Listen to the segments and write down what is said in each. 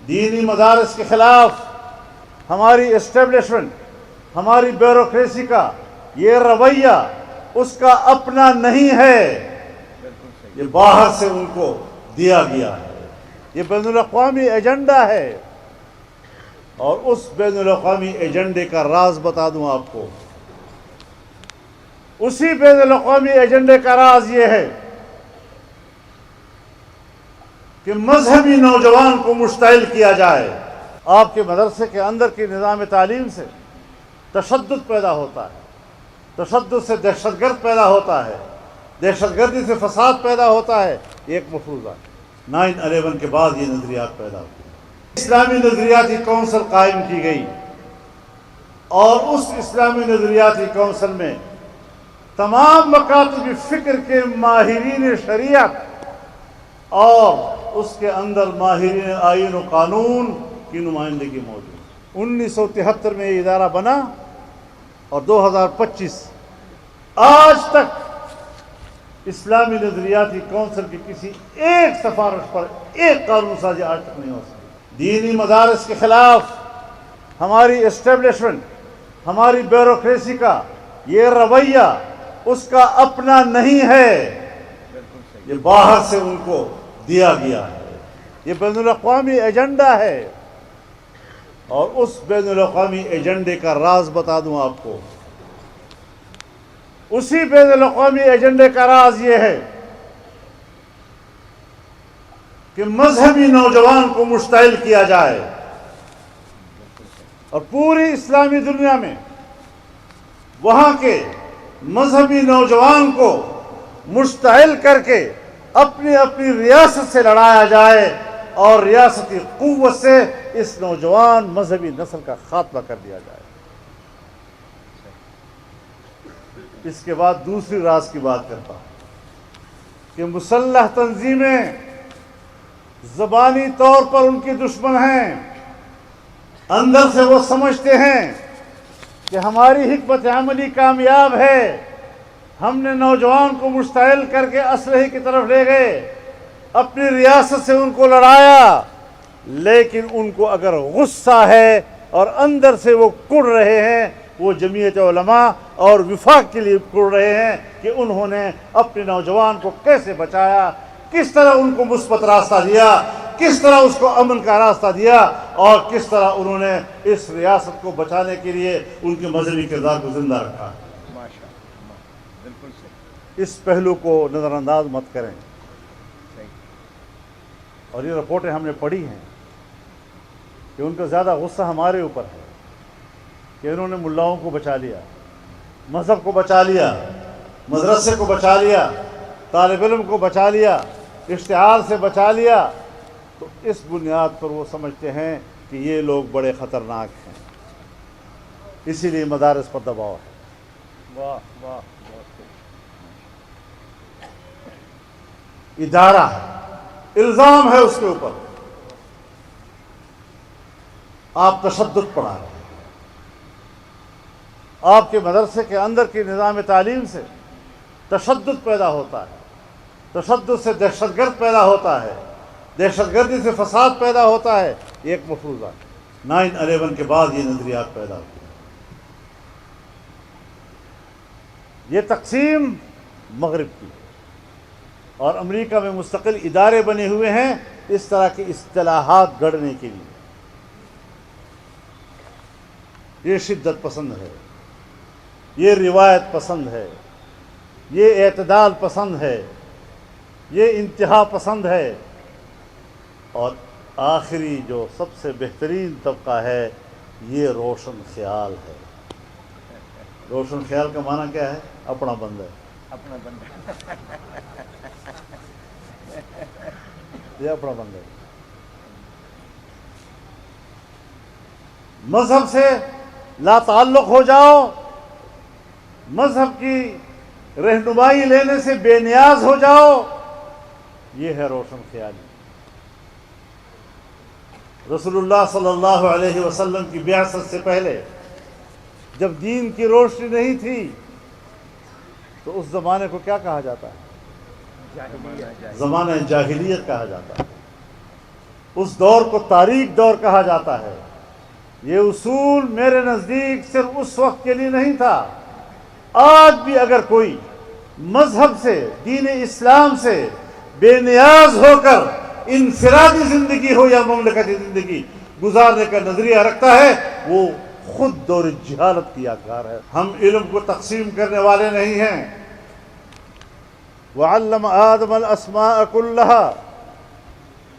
دینی مدارس کے خلاف ہماری اسٹیبلشمنٹ، ہماری بیوروکریسی کا یہ رویہ اس کا اپنا نہیں ہے، یہ باہر سے ان کو دیا گیا ہے، یہ بین الاقوامی ایجنڈا ہے۔ اور اس بین الاقوامی ایجنڈے کا راز بتا دوں آپ کو، اسی بین الاقوامی ایجنڈے کا راز یہ ہے کہ مذہبی نوجوان کو مشتعل کیا جائے۔ آپ کے مدرسے کے اندر کی نظام تعلیم سے تشدد پیدا ہوتا ہے، تشدد سے دہشت گرد پیدا ہوتا ہے، دہشت گردی سے فساد پیدا ہوتا ہے۔ یہ ایک مفروضہ ہے۔ 9/11 کے بعد یہ نظریات پیدا ہوئے، اسلامی نظریاتی کونسل قائم کی گئی، اور اس اسلامی نظریاتی کونسل میں تمام مکاتب فکر کے ماہرین شریعت اور اس کے اندر ماہرین آئین و قانون کی نمائندگی موجود۔ 1973 میں یہ ادارہ بنا اور 2025 آج تک اسلامی نظریاتی کونسل کی کسی ایک سفارش پر ایک قانون سازی آج تک نہیں ہو سکی۔ دینی مدارس کے خلاف ہماری اسٹیبلشمنٹ، ہماری بیوروکریسی کا یہ رویہ اس کا اپنا نہیں ہے، یہ باہر سے ان کو دیا گیا ہے، یہ بین الاقوامی ایجنڈا ہے۔ اور اس بین الاقوامی ایجنڈے کا راز بتا دوں آپ کو، اسی بین الاقوامی ایجنڈے کا راز یہ ہے کہ مذہبی نوجوان کو مشتعل کیا جائے، اور پوری اسلامی دنیا میں وہاں کے مذہبی نوجوان کو مشتعل کر کے اپنی اپنی ریاست سے لڑایا جائے، اور ریاستی قوت سے اس نوجوان مذہبی نسل کا خاتمہ کر دیا جائے۔ اس کے بعد دوسری راز کی بات کرتا ہوں کہ مسلح تنظیمیں زبانی طور پر ان کی دشمن ہیں، اندر سے وہ سمجھتے ہیں کہ ہماری حکمت عملی کامیاب ہے، ہم نے نوجوان کو مشتعل کر کے اسلحے کی طرف لے گئے، اپنی ریاست سے ان کو لڑایا، لیکن ان کو اگر غصہ ہے اور اندر سے وہ کڑ رہے ہیں، وہ جمعیت علماء اور وفاق کے لیے کڑ رہے ہیں کہ انہوں نے اپنے نوجوان کو کیسے بچایا، کس طرح ان کو مثبت راستہ دیا، کس طرح اس کو امن کا راستہ دیا، اور کس طرح انہوں نے اس ریاست کو بچانے کے لیے ان کے مذہبی کردار کو زندہ رکھا۔ اس پہلو کو نظر انداز مت کریں۔ اور یہ رپورٹیں ہم نے پڑھی ہیں کہ ان کا زیادہ غصہ ہمارے اوپر ہے کہ انہوں نے ملاؤں کو بچا لیا، مذہب کو بچا لیا، مدرسے کو بچا لیا، طالب علم کو بچا لیا، اشتہار سے بچا لیا۔ تو اس بنیاد پر وہ سمجھتے ہیں کہ یہ لوگ بڑے خطرناک ہیں، اسی لیے مدارس پر دباؤ ہے۔ واہ واہ، ادارہ ہے، الزام ہے اس کے اوپر، آپ تشدد پڑھا رہے ہیں، آپ کے مدرسے کے اندر کی نظام تعلیم سے تشدد پیدا ہوتا ہے، تشدد سے دہشت گرد پیدا ہوتا ہے، دہشت گردی سے فساد پیدا ہوتا ہے۔ یہ ایک مفروضہ ہے۔ 9/11 کے بعد یہ نظریات پیدا ہوئی۔ یہ تقسیم مغرب کی، اور امریکہ میں مستقل ادارے بنے ہوئے ہیں اس طرح کی اصطلاحات گڑھنے کے لیے۔ یہ شدت پسند ہے، یہ روایت پسند ہے، یہ اعتدال پسند ہے، یہ انتہا پسند ہے، اور آخری جو سب سے بہترین طبقہ ہے یہ روشن خیال ہے۔ روشن خیال کا معنی کیا ہے؟ اپنا بندہ، اپنا بندہ، یہ اپنا بندہ۔ مذہب سے لا تعلق ہو جاؤ، مذہب کی رہنمائی لینے سے بے نیاز ہو جاؤ، یہ ہے روشن خیالی۔ رسول اللہ صلی اللہ علیہ وسلم کی بعثت سے پہلے جب دین کی روشنی نہیں تھی تو اس زمانے کو کیا کہا جاتا ہے؟ زمانہ جاہلیت کہا جاتا ہے۔ اس دور کو تاریک دور کہا جاتا ہے۔ یہ اصول میرے نزدیک صرف اس وقت کے لیے نہیں تھا، آج بھی اگر کوئی مذہب سے، دین اسلام سے بے نیاز ہو کر انفرادی زندگی ہو یا مملکتی زندگی گزارنے کا نظریہ رکھتا ہے، وہ خود دور جہالت کی آثار ہے۔ ہم علم کو تقسیم کرنے والے نہیں ہیں۔ وَعَلَّمَ آدَمَ الْأَسْمَاءَ كُلَّهَا،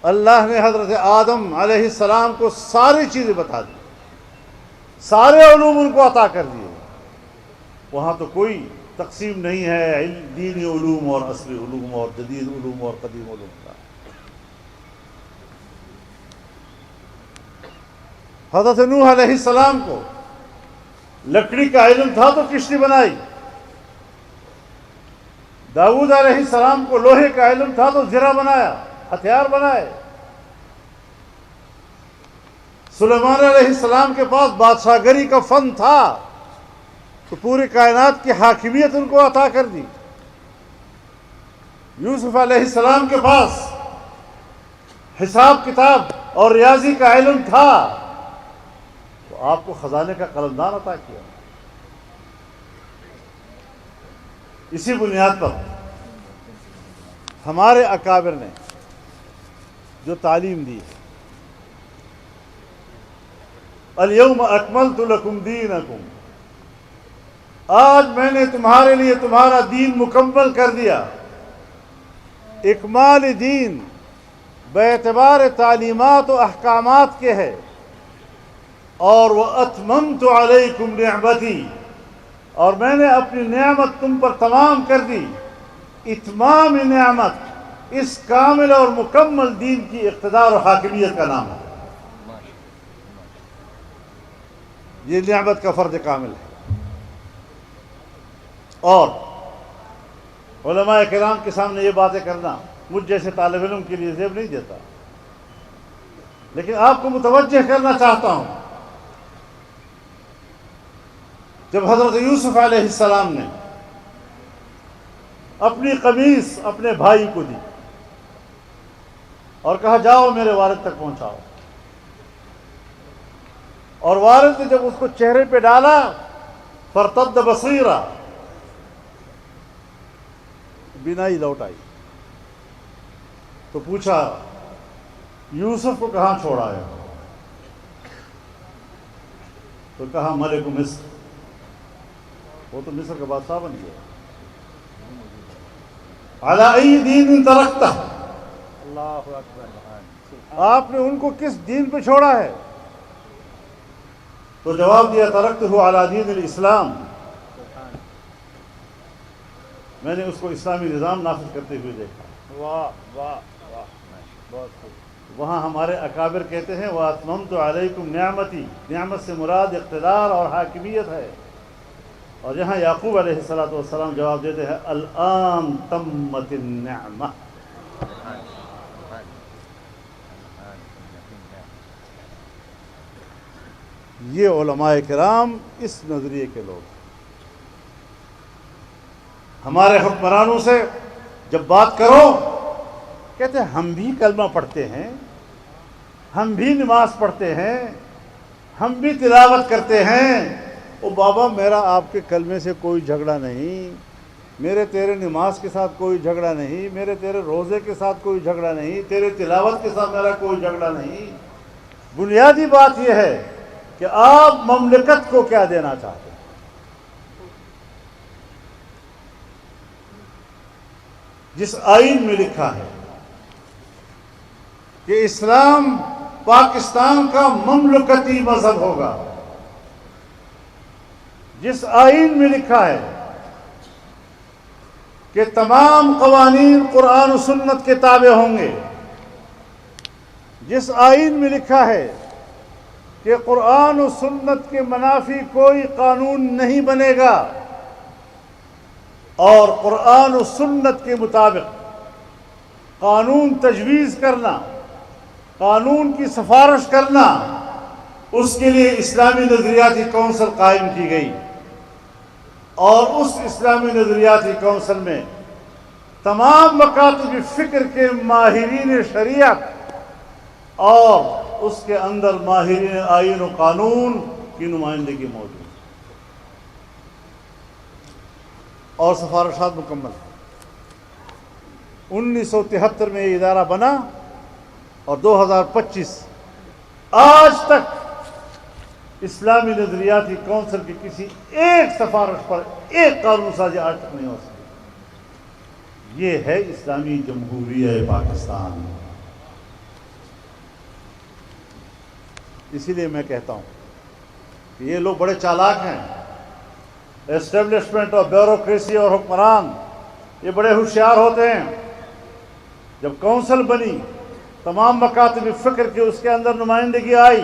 اللہ نے حضرت آدم علیہ السلام کو ساری چیزیں بتا دی، سارے علوم ان کو عطا کر دیے۔ وہاں تو کوئی تقسیم نہیں ہے دینی علوم اور عصری علوم اور جدید علوم اور قدیم علوم کا۔ حضرت نوح علیہ السلام کو لکڑی کا علم تھا تو کشتی بنائی، داؤد علیہ السلام کو لوہے کا علم تھا تو زرہ بنایا، ہتھیار بنائے، سلیمان علیہ السلام کے پاس بادشاہ گری کا فن تھا تو پوری کائنات کی حاکمیت ان کو عطا کر دی۔ یوسف علیہ السلام کے پاس حساب کتاب اور ریاضی کا علم تھا تو آپ کو خزانے کا قلمدان عطا کیا۔ اسی بنیاد پر ہمارے اکابر نے جو تعلیم دی ہے، الیوم اکملت لکم دینکم، آج میں نے تمہارے لیے تمہارا دین مکمل کر دیا۔ اکمال دین باعتبار تعلیمات و احکامات کے ہے، اور وَأَتْمَمْتُ عَلَيْكُمْ نِعْمَتِي، اور میں نے اپنی نعمت تم پر تمام کر دی۔ اتمام نعمت اس کامل اور مکمل دین کی اقتدار و حاکمیت کا نام ہے۔ یہ نعمت کا فرد کامل ہے، اور علماء کرام کے سامنے یہ باتیں کرنا مجھ جیسے طالب علم کے لیے زیب نہیں دیتا، لیکن آپ کو متوجہ کرنا چاہتا ہوں۔ جب حضرت یوسف علیہ السلام نے اپنی قمیص اپنے بھائی کو دی اور کہا جاؤ میرے والد تک پہنچاؤ، اور والد نے جب اس کو چہرے پہ ڈالا فرتد بصیرا، بینائی لوٹ آئی، تو پوچھا یوسف کو کہاں چھوڑا ہے؟ تو کہا ملک مصر، وہ تو مصر کا بادشاہ بن گیا۔ علی ای دین ترکتہ، اللہ اکبر، آپ نے ان کو کس دین پہ چھوڑا ہے؟ تو جواب دیا ترکتہ علی دین الاسلام، میں نے اس کو اسلامی نظام نافذ کرتے ہوئے دیکھا۔ واہ واہ واہ، بہت خوب۔ وہاں ہمارے اکابر کہتے ہیں وَأَتْمَمْتُ عَلَيْكُمْ نِعْمَتِي، نعمت سے مراد اقتدار اور حاکمیت ہے، اور یہاں یعقوب علیہ السلام جواب دیتے ہیں الآن تمت النعمہ۔ یہ علماء کرام اس نظریے کے لوگ، ہمارے حکمرانوں سے جب بات کرو کہتے ہیں ہم بھی کلمہ پڑھتے ہیں، ہم بھی نماز پڑھتے ہیں، ہم بھی تلاوت کرتے ہیں۔ او بابا میرا آپ کے کلمے سے کوئی جھگڑا نہیں، میرے تیرے نماز کے ساتھ کوئی جھگڑا نہیں، میرے تیرے روزے کے ساتھ کوئی جھگڑا نہیں، تیرے تلاوت کے ساتھ میرا کوئی جھگڑا نہیں۔ بنیادی بات یہ ہے کہ آپ مملکت کو کیا دینا چاہتے ہیں۔ جس آئین میں لکھا ہے کہ اسلام پاکستان کا مملکتی مذہب ہوگا، جس آئین میں لکھا ہے کہ تمام قوانین قرآن و سنت کے تابع ہوں گے، جس آئین میں لکھا ہے کہ قرآن و سنت کے منافی کوئی قانون نہیں بنے گا، اور قرآن و سنت کے مطابق قانون تجویز کرنا، قانون کی سفارش کرنا، اس کے لیے اسلامی نظریاتی کونسل قائم کی گئی، اور اس اسلامی نظریاتی کونسل میں تمام مکاتب فکر کے ماہرین شریعت اور اس کے اندر ماہرین آئین و قانون کی نمائندگی موجود ہے اور سفارشات مکمل ہیں۔ 1973 میں یہ ادارہ بنا اور 2025 آج تک اسلامی نظریاتی کونسل کی کسی ایک سفارش پر ایک قانون سازی آج تک نہیں ہو سکی۔ یہ ہے اسلامی جمہوریہ پاکستان۔ اسی لیے میں کہتا ہوں کہ یہ لوگ بڑے چالاک ہیں، اسٹیبلشمنٹ اور بیوروکریسی اور حکمران یہ بڑے ہوشیار ہوتے ہیں۔ جب کونسل بنی، تمام مکاتب فکر کی اس کے اندر نمائندگی آئی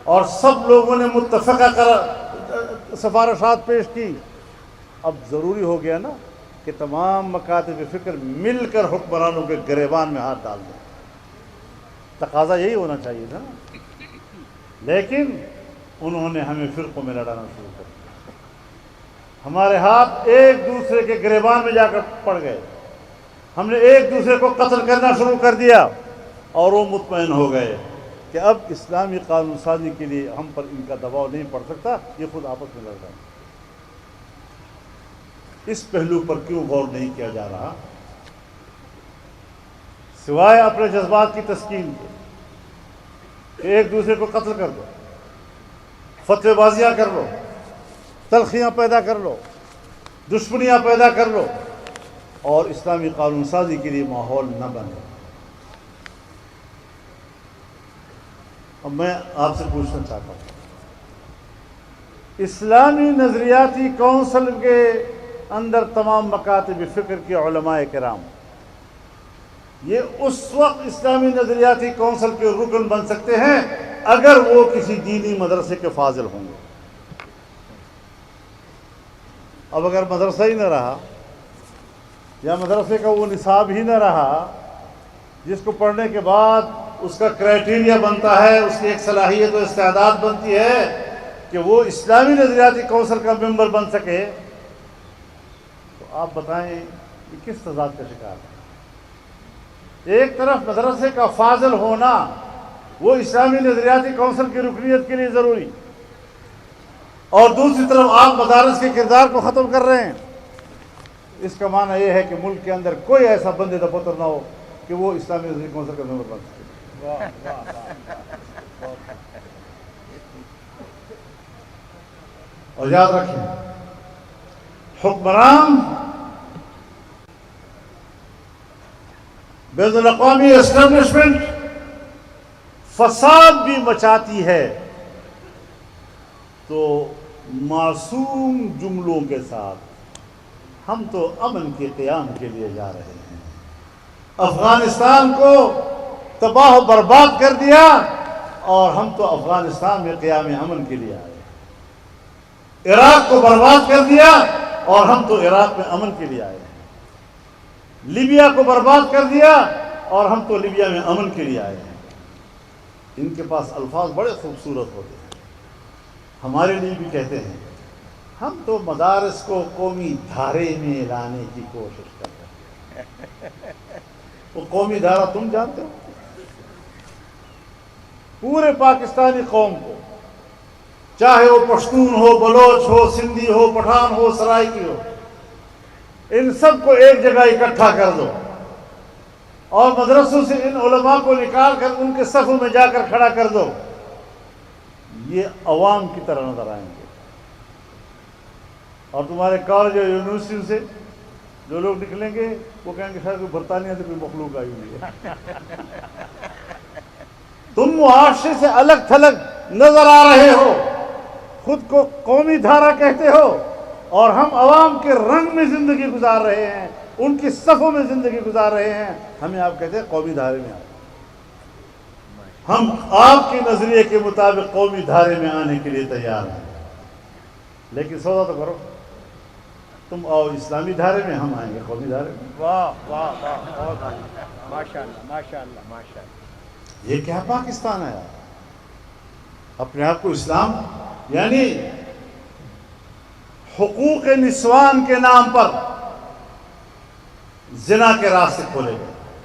اور سب لوگوں نے متفقہ سفارشات پیش کی، اب ضروری ہو گیا نا کہ تمام مکاتب فکر مل کر حکمرانوں کے گریبان میں ہاتھ ڈال دیں۔ تقاضا یہی ہونا چاہیے تھا نا، لیکن انہوں نے ہمیں فرقوں میں لڑانا شروع کر دیا۔ ہمارے ہاتھ ایک دوسرے کے گریبان میں جا کر پڑ گئے، ہم نے ایک دوسرے کو قتل کرنا شروع کر دیا اور وہ مطمئن ہو گئے کہ اب اسلامی قانون سازی کے لیے ہم پر ان کا دباؤ نہیں پڑ سکتا، یہ خود آپس میں لڑ رہے ہیں۔ اس پہلو پر کیوں غور نہیں کیا جا رہا؟ سوائے اپنے جذبات کی تسکین کے کہ ایک دوسرے کو قتل کر دو، فتوی بازیاں کر لو، تلخیاں پیدا کر لو، دشمنیاں پیدا کر لو اور اسلامی قانون سازی کے لیے ماحول نہ بنے۔ اب میں آپ سے پوچھنا چاہتا ہوں، اسلامی نظریاتی کونسل کے اندر تمام مکاتب فکر کے علماء کرام یہ اس وقت اسلامی نظریاتی کونسل کے رکن بن سکتے ہیں اگر وہ کسی دینی مدرسے کے فاضل ہوں گے۔ اب اگر مدرسہ ہی نہ رہا یا مدرسے کا وہ نصاب ہی نہ رہا جس کو پڑھنے کے بعد اس کا کرائٹیریا بنتا ہے، اس کی ایک صلاحیت و استعداد بنتی ہے کہ وہ اسلامی نظریاتی کونسل کا ممبر بن سکے، تو آپ بتائیں یہ کس تضاد کا شکار ہے؟ ایک طرف مدرسے کا فاضل ہونا وہ اسلامی نظریاتی کونسل کی رکنیت کے لیے ضروری، اور دوسری طرف آپ مدارس کے کردار کو ختم کر رہے ہیں۔ اس کا معنی یہ ہے کہ ملک کے اندر کوئی ایسا بندے دا پتر نہ ہو کہ وہ اسلامی نظریاتی کونسل کا ممبر بن سکے۔ اور یاد رکھیں، حکمران بین الاقوامی اسٹیبلشمنٹ فساد بھی مچاتی ہے تو معصوم جملوں کے ساتھ ہم تو امن کے قیام کے لیے جا رہے ہیں۔ افغانستان کو تباہ و برباد کر دیا اور ہم تو افغانستان میں قیام امن کے لیے آئے۔ عراق کو برباد کر دیا اور ہم تو عراق میں امن کے لیے آئے۔ لیبیا کو برباد کر دیا اور ہم تو لیبیا میں امن کے لیے آئے ہیں۔ ان کے پاس الفاظ بڑے خوبصورت ہوتے ہیں، ہمارے لیے بھی کہتے ہیں ہم تو مدارس کو قومی دھارے میں لانے کی کوشش کر رہے ہیں۔ وہ قومی دھارہ تم جانتے ہو؟ پورے پاکستانی قوم کو، چاہے وہ پشتون ہو، بلوچ ہو، سندھی ہو، پٹھان ہو، سرائکی ہو، ان سب کو ایک جگہ اکٹھا کر دو اور مدرسوں سے ان علماء کو نکال کر ان کے صفوں میں جا کر کھڑا کر دو، یہ عوام کی طرح نظر آئیں گے۔ اور تمہارے کالج اور یونیورسٹی سے جو لوگ نکلیں گے وہ کہیں گے شاید کوئی برطانیہ سے کوئی مخلوق آئی ہوئی ہے۔ تم معاشرے سے الگ تھلگ نظر آ رہے ہو، خود کو قومی دھارہ کہتے ہو، اور ہم عوام کے رنگ میں زندگی گزار رہے ہیں، ان کی صفوں میں زندگی گزار رہے ہیں۔ ہمیں آپ کہتے ہیں قومی دھارے میں آئے۔ ہم آپ کے نظریے کے مطابق قومی دھارے میں آنے کے لیے تیار ہیں، لیکن سودا تو کرو، تم آؤ اسلامی دھارے میں، ہم آئیں گے قومی دھارے میں۔ واہ واہ واہ، ماشاء اللہ ماشاء اللہ ماشاء اللہ۔ یہ کیا پاکستان ہے؟ اپنے آپ کو اسلام یعنی حقوق نسوان کے نام پر زنا کے راستے کھولے گئے۔